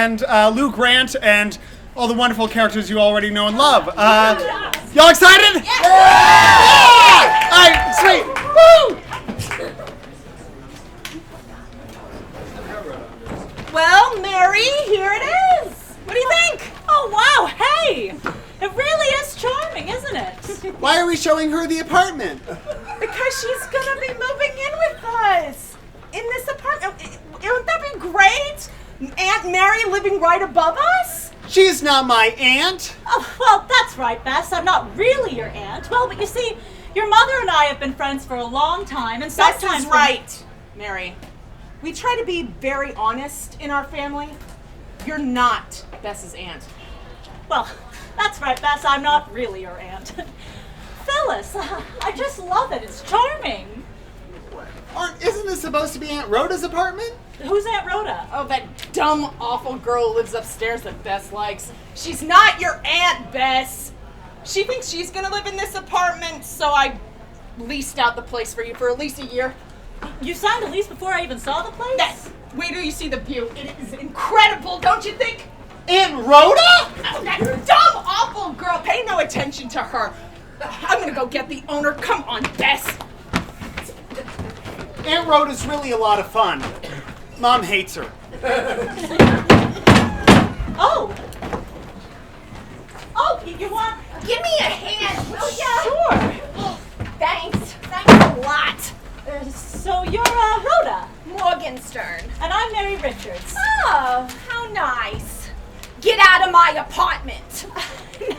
and Lou Grant and all the wonderful characters you already know and love. Y'all excited? Yeah! All right, sweet. Woo! Well, Mary, here it is. What do you think? Oh, wow, hey! It really is charming, isn't it? Why are we showing her the apartment? Because she's gonna be moving in with us. In this apartment. Wouldn't that be great? Aunt Mary living right above us? She's not my aunt. Oh, well, that's right, Bess. I'm not really your aunt. Well, but you see, your mother and I have been friends for a long time, and sometimes... Bess is right, Mary. We try to be very honest in our family. You're not Bess's aunt. Well, that's right, Bess. I'm not really your aunt. Phyllis, I just love it. It's charming. Isn't this supposed to be Aunt Rhoda's apartment? Who's Aunt Rhoda? Oh, that dumb, awful girl lives upstairs that Bess likes. She's not your aunt, Bess. She thinks she's gonna live in this apartment, so I leased out the place for you for at least a year. You signed a lease before I even saw the place? Yes. Wait till you see the view. It is incredible, don't you think? Aunt Rhoda? Oh, that dumb, awful girl. Pay no attention to her. I'm gonna go get the owner. Come on, Bess. Aunt Rhoda's really a lot of fun. Mom hates her. Oh! Oh, you want... Give me a hand, will ya? Sure. Oh, thanks. Thanks a lot. So you're Rhoda. Morgenstern. And I'm Mary Richards. Oh, how nice. Get out of my apartment.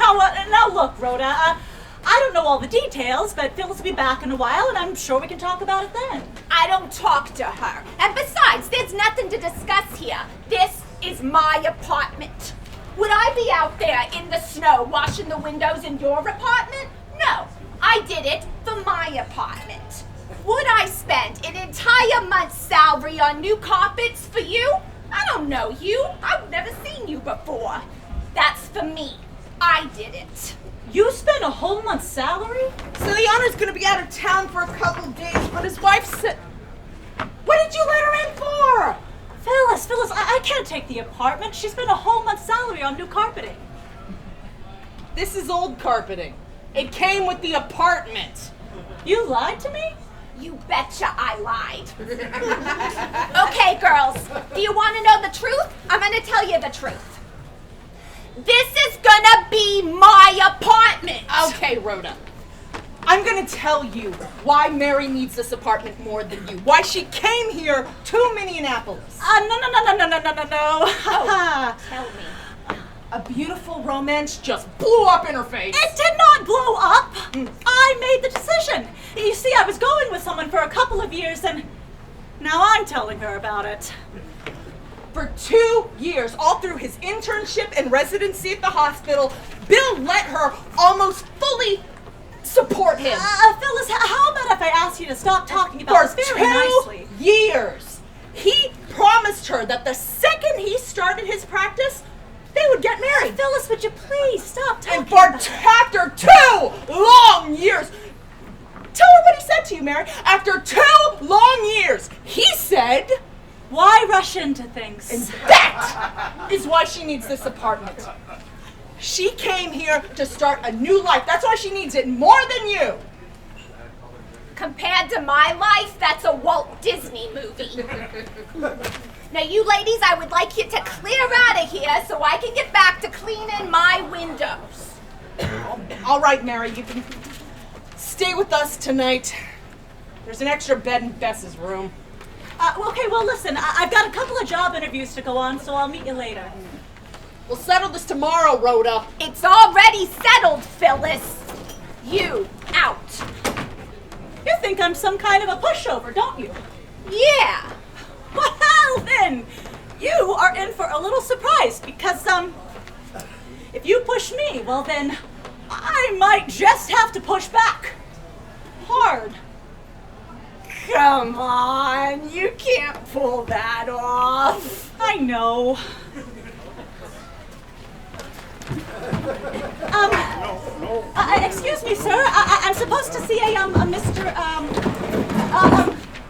Now look, Rhoda, I don't know all the details, but Phyllis will be back in a while, and I'm sure we can talk about it then. I don't talk to her. And besides, there's nothing to discuss here. This is my apartment. Would I be out there in the snow washing the windows in your apartment? No, I did it for my apartment. Would I spend an entire month's salary on new carpets for you? I don't know you. I've never seen you before. That's for me. I did it. You spent a whole month's salary? So the owner's gonna be out of town for a couple days, but his wife said... What did you let her in for? Phyllis, I can't take the apartment. She spent a whole month's salary on new carpeting. This is old carpeting. It came with the apartment. You lied to me? You betcha I lied. Okay, girls, do you want to know the truth? I'm going to tell you the truth. This is gonna be my apartment. Okay, Rhoda. I'm gonna tell you why Mary needs this apartment more than you. Why she came here to Minneapolis. No. Oh, tell me. A beautiful romance just blew up in her face. It did not blow up. I made the decision. You see, I was going with someone for a couple of years, and now I'm telling her about it. For 2 years, all through his internship and residency at the hospital, Bill let her almost fully support him. Phyllis, how about if I ask you to stop talking about this very nicely? For 2 years, he promised her that the second he started his practice, they would get married. Phyllis, would you please stop talking and for after 2 long years, tell her what he said to you, Mary. After 2 long years, he said... Why rush into things? And that is why she needs this apartment. She came here to start a new life. That's why she needs it more than you. Compared to my life, that's a Walt Disney movie. Now, you ladies, I would like you to clear out of here so I can get back to cleaning my windows. All right, Mary, you can stay with us tonight. There's an extra bed in Bess's room. Okay, well, listen, I've got a couple of job interviews to go on, so I'll meet you later. We'll settle this tomorrow, Rhoda. It's already settled, Phyllis. You out. You think I'm some kind of a pushover, don't you? Yeah. Well, then, you are in for a little surprise, because, if you push me, well, then, I might just have to push back. Hard. Come on, you can't pull that off. I know. Excuse me, sir. I'm supposed to see a Mr.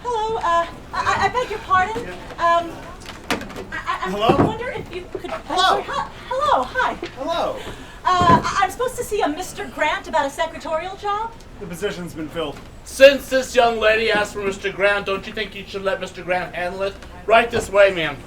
Hello. I beg your pardon. Hello? I wonder if you could Hello. Hello, hi. Hello. I'm supposed to see a Mr. Grant about a secretarial job? The position's been filled. Since this young lady asked for Mr. Grant, don't you think you should let Mr. Grant handle it? Right this way, ma'am.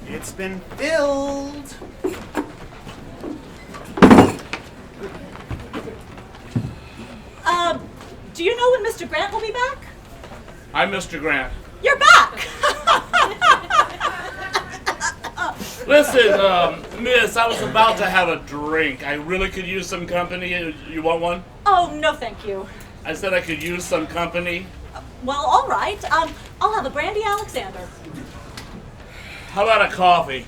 It's been filled. Do you know when Mr. Grant will be back? I'm Mr. Grant. You're back! Listen, miss, I was about to have a drink. I really could use some company. You want one? Oh, no thank you. I said I could use some company. Well, all right. I'll have a brandy Alexander. How about a coffee?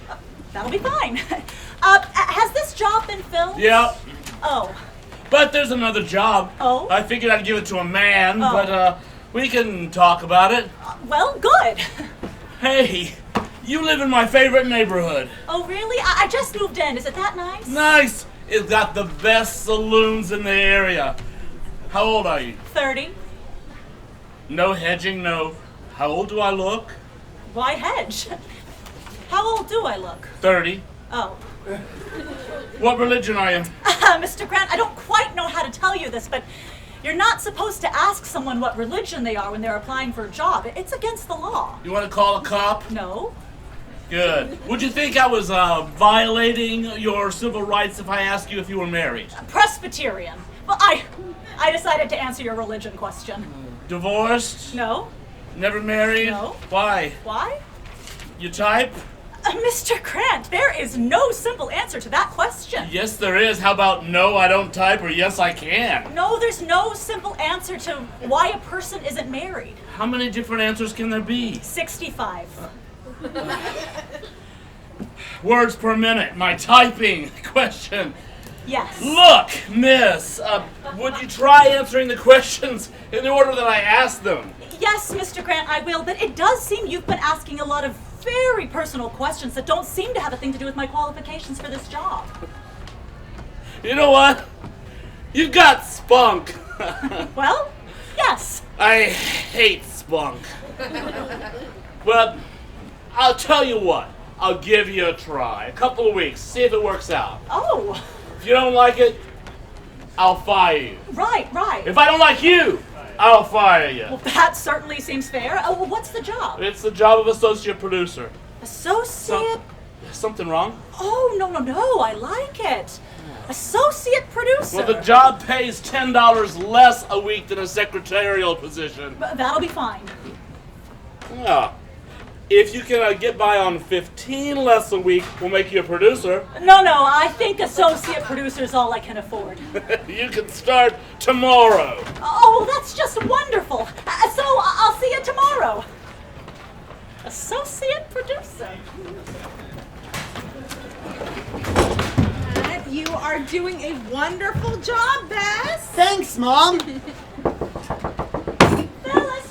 That'll be fine. Has this job been filled? Yep. Oh. But there's another job. Oh? I figured I'd give it to a man, Oh. but we can talk about it. Well, good. Hey, you live in my favorite neighborhood. Oh, really? I just moved in. Is it that nice? Nice. It's got the best saloons in the area. How old are you? 30. No hedging, no. How old do I look? Why hedge? How old do I look? 30. Oh. What religion are you? Mr. Grant, I don't quite know how to tell you this, but you're not supposed to ask someone what religion they are when they're applying for a job. It's against the law. You want to call a cop? No. Good. Would you think I was violating your civil rights if I asked you if you were married? Presbyterian. Well, I decided to answer your religion question. Divorced? No. Never married? No. Why? Why? You type? Mr. Grant, there is no simple answer to that question. Yes, there is. How about no, I don't type, or yes, I can? No, there's no simple answer to why a person isn't married. How many different answers can there be? 65. Words per minute. My typing question. Yes. Look, miss, would you try answering the questions in the order that I asked them? Yes, Mr. Grant, I will, but it does seem you've been asking a lot of very personal questions that don't seem to have a thing to do with my qualifications for this job. You know what? You've got spunk. Well, yes. I hate spunk. But I'll tell you what. I'll give you a try. A couple of weeks. See if it works out. Oh, If you don't like it, I'll fire you. right. If I don't like you, I'll fire you. Well, that certainly seems fair. Oh, well, what's the job? It's the job of associate producer. Associate... Something wrong? Oh, no, I like it. Associate producer. Well, the job pays $10 less a week than a secretarial position. That'll be fine. Yeah. If you can get by on 15 less a week, we'll make you a producer. No, I think associate producer's all I can afford. You can start tomorrow. Oh, that's just wonderful. So I'll see you tomorrow. Associate producer. You are doing a wonderful job, Bess. Thanks, Mom. Phyllis,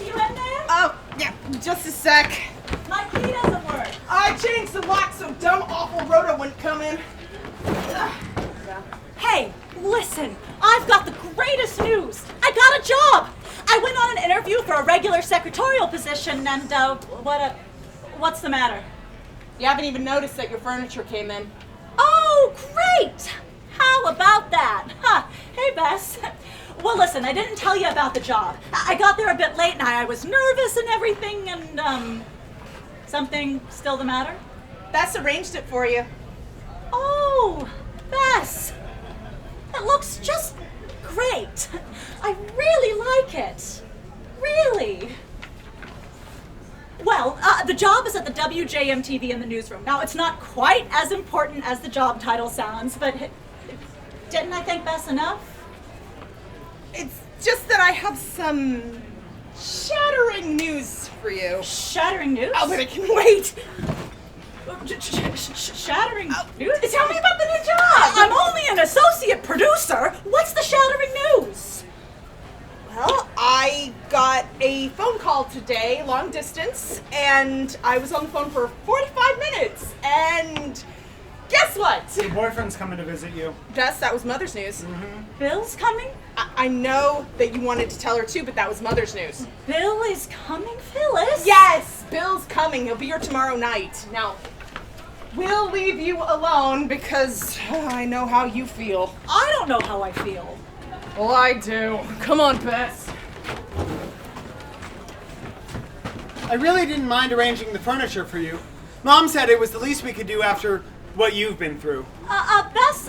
you in there? Oh, yeah, just a sec. My key doesn't work. I changed the lock so dumb, awful Rhoda wouldn't come in. Hey, listen, I've got the greatest news. I got a job. I went on an interview for a regular secretarial position and, what's the matter? You haven't even noticed that your furniture came in. Oh, great! How about that? Huh. Hey, Bess. Well, listen, I didn't tell you about the job. I got there a bit late and I was nervous and everything and, something still the matter? Bess arranged it for you. Oh, Bess. It looks just great. I really like it. Really. Well, the job is at the WJM-TV in the newsroom. Now, it's not quite as important as the job title sounds, but didn't I think Bess enough? It's just that I have some shattering news for you. Shattering news? Oh, but it can wait. Shattering news? Tell me about the new job. I'm only an associate producer. What's the shattering news? Well, I got a phone call today, long distance, and I was on the phone for 45 minutes, and guess what? Your boyfriend's coming to visit you. Bess, that was Mother's news. Bill's coming? I know that you wanted to tell her too, but that was Mother's news. Bill is coming, Phyllis? Yes, Bill's coming. He'll be here tomorrow night. Now, We'll leave you alone because I know how you feel. I don't know how I feel. Well, I do. Come on, Bess. I really didn't mind arranging the furniture for you. Mom said it was the least we could do after what you've been through. Bess,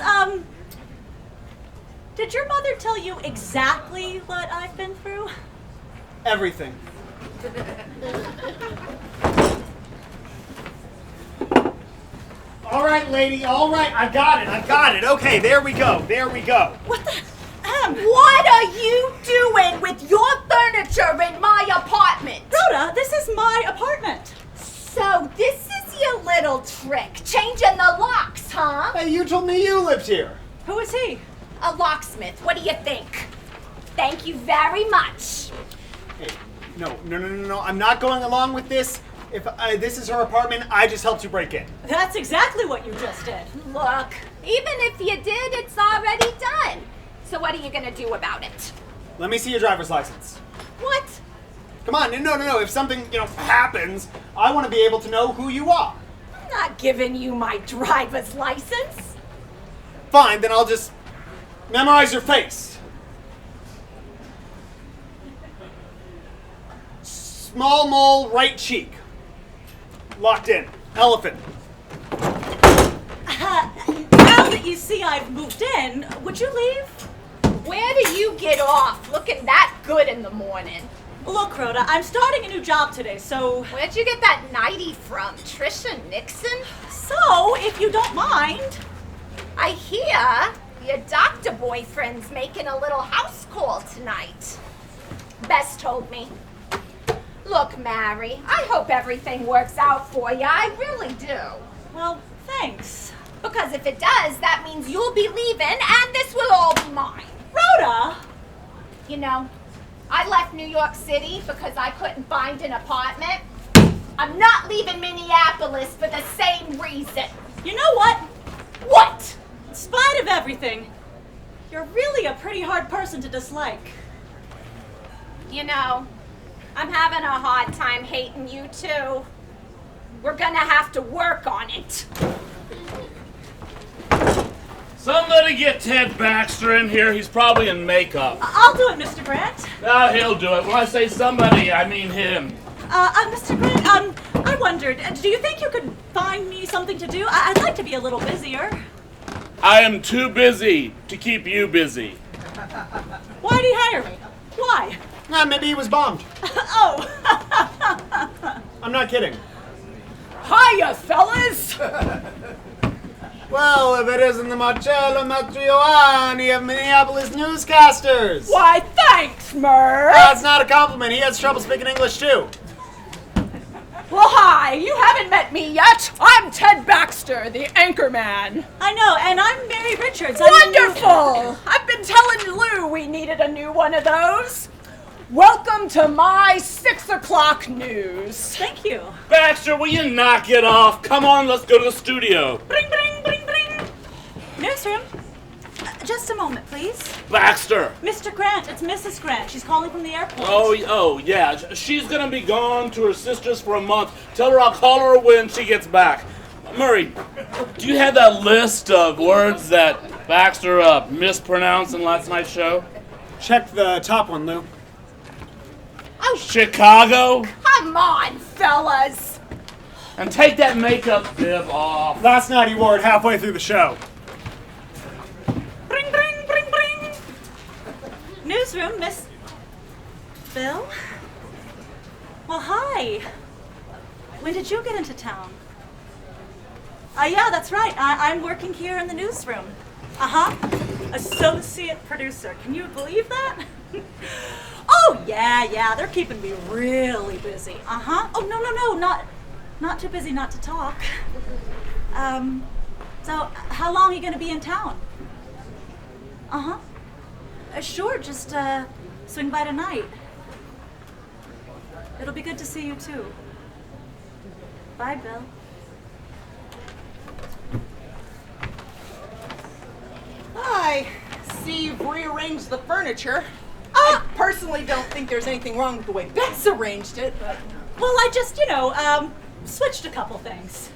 did your mother tell you exactly what I've been through? Everything. All right, lady, all right. I got it. Okay, there we go. What the? What are you doing with your furniture in my apartment? Rhoda, this is my apartment. So this is your little trick, changing the locks, huh? Hey, you told me you lived here. Who is he? A locksmith, what do you think? Thank you very much. Hey, no. I'm not going along with this. If this is her apartment, I just helped you break in. That's exactly what you just did. Look, even if you did, it's already done. So what are you gonna do about it? Let me see your driver's license. What? Come on, no. If something, happens, I want to be able to know who you are. I'm not giving you my driver's license. Fine, then I'll just memorize your face. Small mole, right cheek. Locked in. Elephant. Now that you see I've moved in, would you leave? Where do you get off looking that good in the morning? Look, Rhoda, I'm starting a new job today, so... Where'd you get that nightie from? Trisha Nixon? So, if you don't mind... I hear your doctor boyfriend's making a little house call tonight. Bess told me. Look, Mary, I hope everything works out for you. I really do. Well, thanks. Because if it does, that means you'll be leaving and this will all be mine. Rhoda! You know, I left New York City because I couldn't find an apartment. I'm not leaving Minneapolis for the same reason. You know what? What? In spite of everything, you're really a pretty hard person to dislike. You know, I'm having a hard time hating you too. We're gonna have to work on it. Somebody get Ted Baxter in here. He's probably in makeup. I'll do it, Mr. Grant. No, he'll do it. When I say somebody, I mean him. Mr. Grant, I wondered, do you think you could find me something to do? I'd like to be a little busier. I am too busy to keep you busy. Why'd he hire me? Why? Maybe he was bombed. Oh. I'm not kidding. Hiya, fellas! Well, if it isn't the Marcello Matriani of Minneapolis newscasters. Why, thanks, Murr. That's not a compliment. He has trouble speaking English, too. Well, hi. You haven't met me yet. I'm Ted Baxter, the anchorman. I know, and I'm Mary Richards. Wonderful! I've been telling Lou we needed a new one of those. Welcome to my 6 o'clock news. Thank you. Baxter, will you knock it off? Come on, let's go to the studio. Bring, bring, bring, bring. Newsroom. Just a moment, please. Baxter. Mr. Grant, it's Mrs. Grant. She's calling from the airport. Oh, yeah. She's gonna be gone to her sister's for a month. Tell her I'll call her when she gets back. Murray, do you have that list of words that Baxter mispronounced in last night's show? Check the top one, Lou. Oh, Chicago? Come on, fellas. And take that makeup bib off. Last night he wore it halfway through the show. Bring, bring, bring, bring. Newsroom, Miss... Bill? Well, hi. When did you get into town? Yeah, that's right. I'm working here in the newsroom. Associate producer. Can you believe that? Oh, yeah. They're keeping me really busy. Oh, no. Not too busy not to talk. So how long are you going to be in town? Sure, just swing by tonight. It'll be good to see you, too. Bye, Bill. I see you've rearranged the furniture. I personally don't think there's anything wrong with the way Bess arranged it, but... Well, I just, switched a couple things.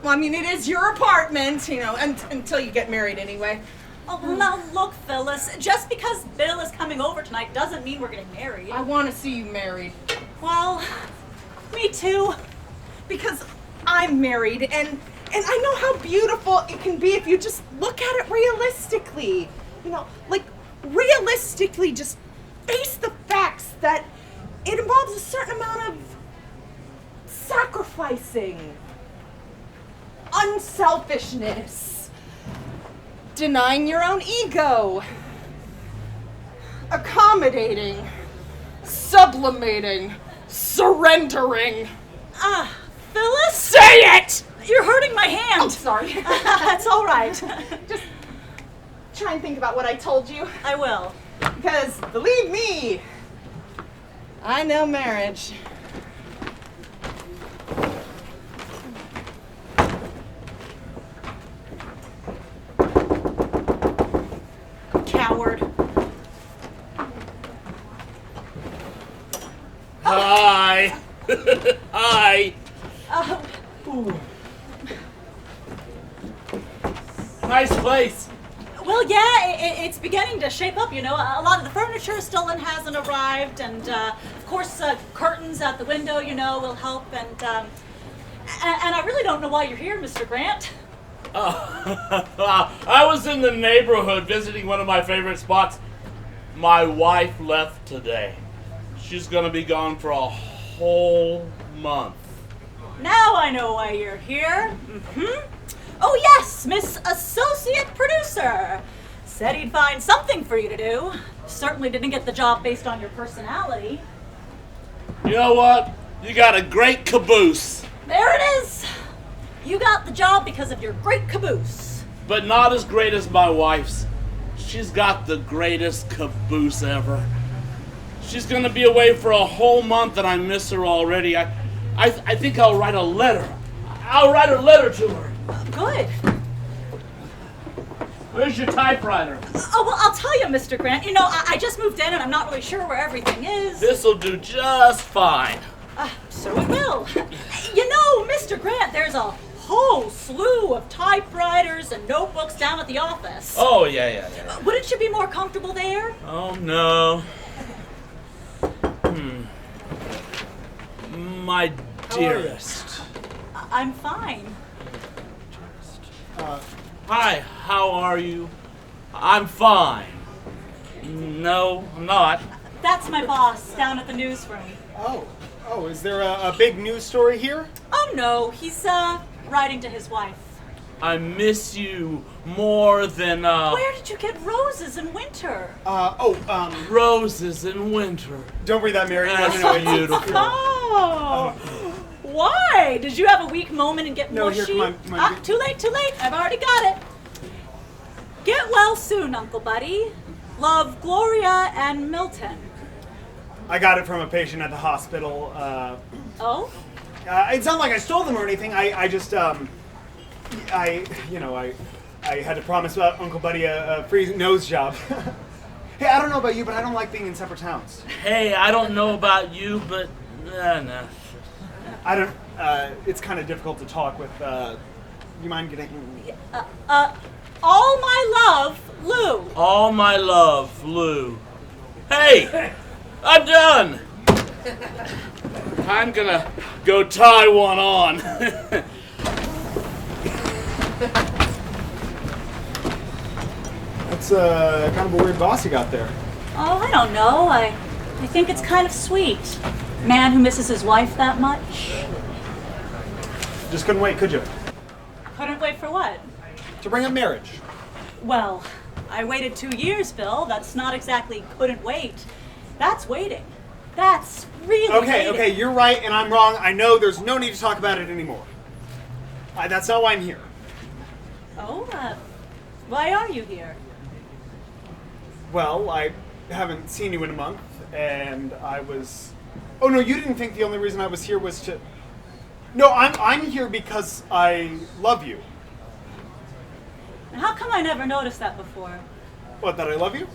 Well, I mean, it is your apartment, you know, until you get married anyway. Oh, well, now look, Phyllis, just because Bill is coming over tonight doesn't mean we're getting married. I want to see you married. Well, me too. Because I'm married, and I know how beautiful it can be if you just look at it realistically. You know, like, realistically, just face the facts that it involves a certain amount of sacrificing, unselfishness, denying your own ego, accommodating, sublimating, surrendering. Phyllis? Say it! You're hurting my hand. I'm sorry. That's all right. Just try and think about what I told you. I will. Because, believe me, I know marriage. Coward. Hi. Hi. Nice place. Well, yeah, it's beginning to shape up, you know. A lot of the furniture still hasn't arrived, and of course, curtains at the window, you know, will help. And I really don't know why you're here, Mr. Grant. I was in the neighborhood visiting one of my favorite spots. My wife left today. She's gonna be gone for a whole month. Now I know why you're here. Oh yes, Miss Associate Producer. Said he'd find something for you to do. Certainly didn't get the job based on your personality. You know what? You got a great caboose. There it is. You got the job because of your great caboose. But not as great as my wife's. She's got the greatest caboose ever. She's gonna be away for a whole month and I miss her already. I think I'll write a letter. I'll write a letter to her. Good. Where's your typewriter? Oh, well, I'll tell you, Mr. Grant. You know, I just moved in and I'm not really sure where everything is. This'll do just fine. So it will. You know, Mr. Grant, there's a whole slew of typewriters and notebooks down at the office. Oh, yeah. Wouldn't you be more comfortable there? Oh, no. My dearest. I'm fine. Hi, how are you? I'm fine. No, I'm not. That's my boss down at the newsroom. Oh, is there a big news story here? Oh, no, he's, writing to his wife. I miss you more than, Where did you get roses in winter? roses in winter. Don't read that, Mary. That's No, beautiful. Oh! Why? Did you have a weak moment and get No, mushy? here, come on. Too late. I've already got it. Get well soon, Uncle Buddy. Love, Gloria and Milton. I got it from a patient at the hospital. Oh? It's not like I stole them or anything. I just, I had to promise Uncle Buddy a free nose job. Hey, I don't know about you, but I don't like being in separate towns. Hey, I don't know about you, but, no. I don't, it's kind of difficult to talk with, you mind getting... All my love, Lou. All my love, Lou. Hey, I'm done. I'm gonna go tie one on. That's kind of a weird boss you got there. Oh, I don't know. I think it's kind of sweet. Man who misses his wife that much. Just couldn't wait, could you? Couldn't wait for what? To bring up marriage. Well, I waited 2 years, Bill. That's not exactly couldn't wait. That's waiting. That's really waiting. Okay, you're right and I'm wrong. I know there's no need to talk about it anymore. That's not why I'm here. Oh, why are you here? Well, I haven't seen you in a month, and I was... Oh, no, you didn't think the only reason I was here was to... No, I'm here because I love you. How come I never noticed that before? What, that I love you?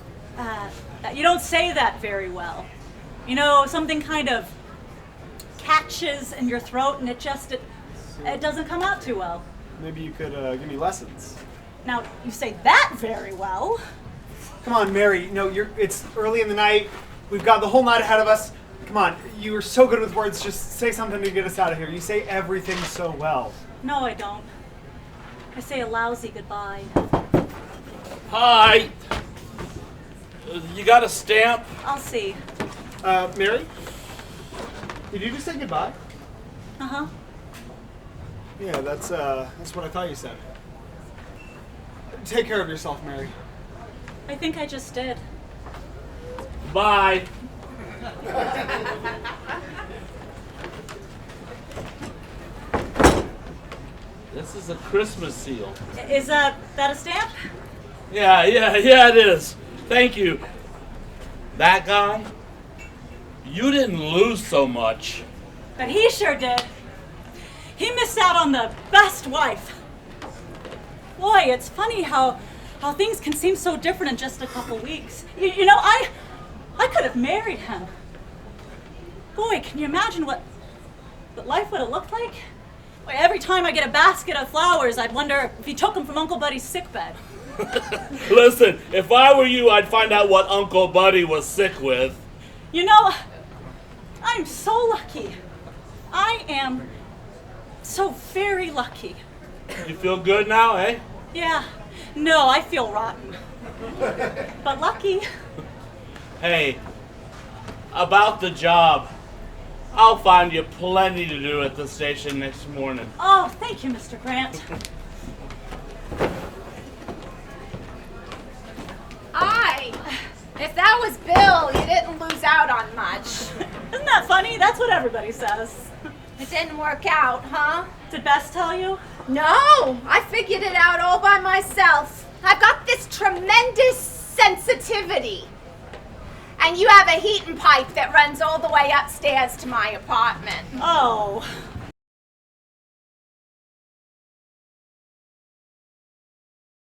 You don't say that very well. You know, something kind of catches in your throat and it doesn't come out too well. Maybe you could give me lessons. Now, you say that very well. Come on, Mary. No, it's early in the night. We've got the whole night ahead of us. Come on, you are so good with words. Just say something to get us out of here. You say everything so well. No, I don't. I say a lousy goodbye. Hi. You got a stamp? I'll see. Mary? Did you just say goodbye? Uh-huh. Yeah, that's what I thought you said. Take care of yourself, Mary. I think I just did. Bye. This is a Christmas seal. Is that a stamp? Yeah, it is. Thank you. That guy, you didn't lose so much. But he sure did. He missed out on the best wife. Boy, it's funny how things can seem so different in just a couple weeks. You know, I could have married him. Boy, can you imagine what life would have looked like? Boy, every time I get a basket of flowers, I'd wonder if he took them from Uncle Buddy's sickbed. Listen, if I were you, I'd find out what Uncle Buddy was sick with. You know, I'm so lucky. I am so very lucky. You feel good now, eh? Yeah, no, I feel rotten. But lucky. Hey, about the job. I'll find you plenty to do at the station next morning. Oh, thank you, Mr. Grant. If that was Bill, you didn't lose out on much. Isn't that funny? That's what everybody says. It didn't work out, huh? Did Bess tell you? No, I figured it out all by myself. I've got this tremendous sensitivity. And you have a heating pipe that runs all the way upstairs to my apartment. Oh,